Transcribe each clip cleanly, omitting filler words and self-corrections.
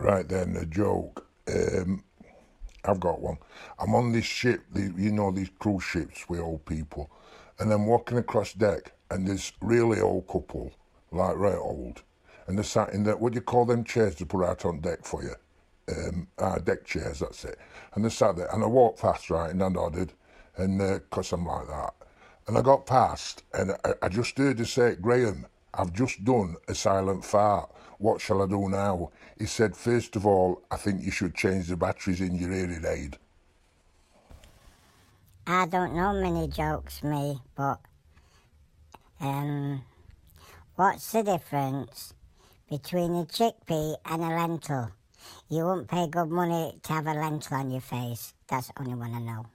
Right then, a joke. I've got one. I'm on this ship, you know, these cruise ships with old people, and I'm walking across deck, and this really old couple, like very old, and they're sat in that, what do you call them chairs to put out on deck for you? Deck chairs, that's it. And they sat there, and I walked past, right, and I nodded, and because I'm like that. And I got past, and I just heard her say, Graham, I've just done a silent fart. What shall I do now? He said, first of all, I think you should change the batteries in your hearing aid. I don't know many jokes, me, but what's the difference between a chickpea and a lentil? You won't pay good money to have a lentil on your face. That's the only one I know.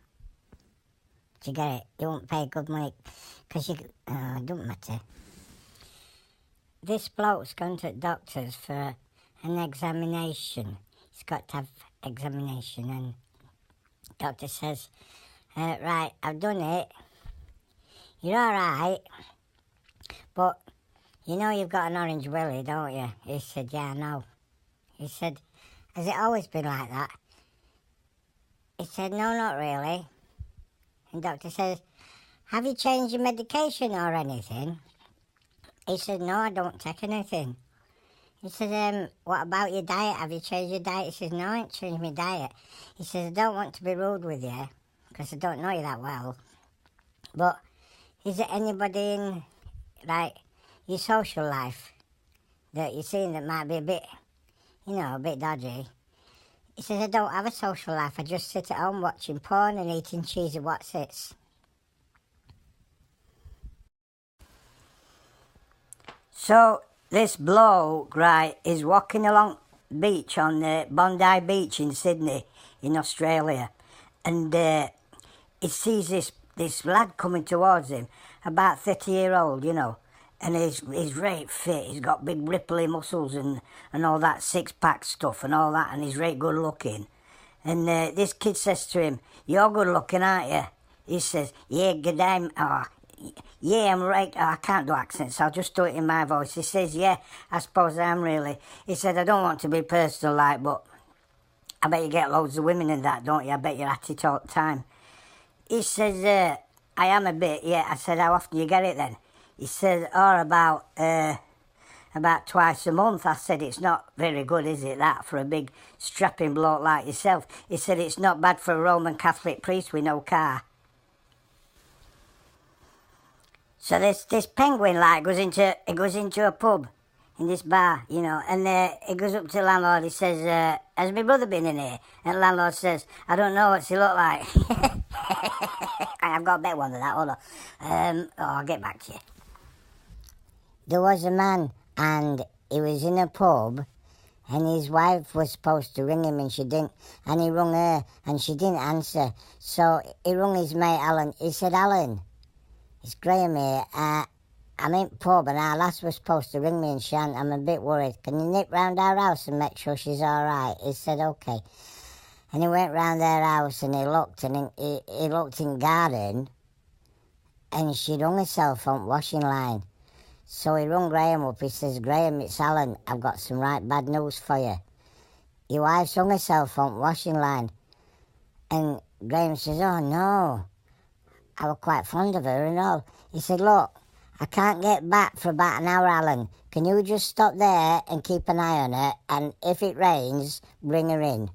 Do you get it? You won't pay good money because it don't matter. This bloke's gone to the doctor's for an examination. He's got to have examination, and the doctor says, right, I've done it. You're all right, but you know you've got an orange willy, don't you? He said, yeah, I know. He said, has it always been like that? He said, no, not really. And the doctor says, have you changed your medication or anything? He said, no, I don't take anything. He said, what about your diet? Have you changed your diet? He says, no, I ain't changed my diet. He says, I don't want to be rude with you, because I don't know you that well. But is there anybody in, like, your social life that you've seen that might be a bit, you know, a bit dodgy? He says, I don't have a social life. I just sit at home watching porn and eating cheesy whatsits. So this bloke, right, is walking along the beach on the Bondi Beach in Sydney, in Australia, and he sees this lad coming towards him, about 30-year-old, you know, and he's right fit. He's got big ripply muscles and all that six-pack stuff and all that, and he's right good looking. And this kid says to him, "You're good looking, aren't you?" He says, "Yeah, good day." Yeah, I'm right. I can't do accents, so I'll just do it in my voice. He says, "Yeah, I suppose I am really." He said, "I don't want to be personal, like, but I bet you get loads of women in that, don't you? I bet you're at it all the time." He says, "I am a bit, yeah." I said, "How often do you get it then?" He said, about twice a month." I said, "It's not very good, is it, that, for a big strapping bloke like yourself?" He said, "It's not bad for a Roman Catholic priest with no car." So this penguin, like, goes into a pub in this bar, you know, and he goes up to the landlord. He says, "Has my brother been in here?" And the landlord says, "I don't know, what's he look like?" I've got a better one than that, hold on. I'll get back to you. There was a man, and he was in a pub, and his wife was supposed to ring him, and she didn't, and he rung her, and she didn't answer. So he rung his mate Alan. He said, "Alan, it's Graham here. I'm in pub, and our lass was supposed to ring me, and she hadn't. I'm a bit worried. Can you nip round our house and make sure she's all right?" He said, "Okay." And he went round their house, and he looked, and he looked in garden, and she'd hung herself on washing line. So he rung Graham up. He says, "Graham, it's Alan. I've got some right bad news for you. Your wife's hung herself on washing line." And Graham says, "Oh, no. I was quite fond of her and all." He said, "Look, I can't get back for about an hour, Alan. Can you just stop there and keep an eye on her? And if it rains, bring her in."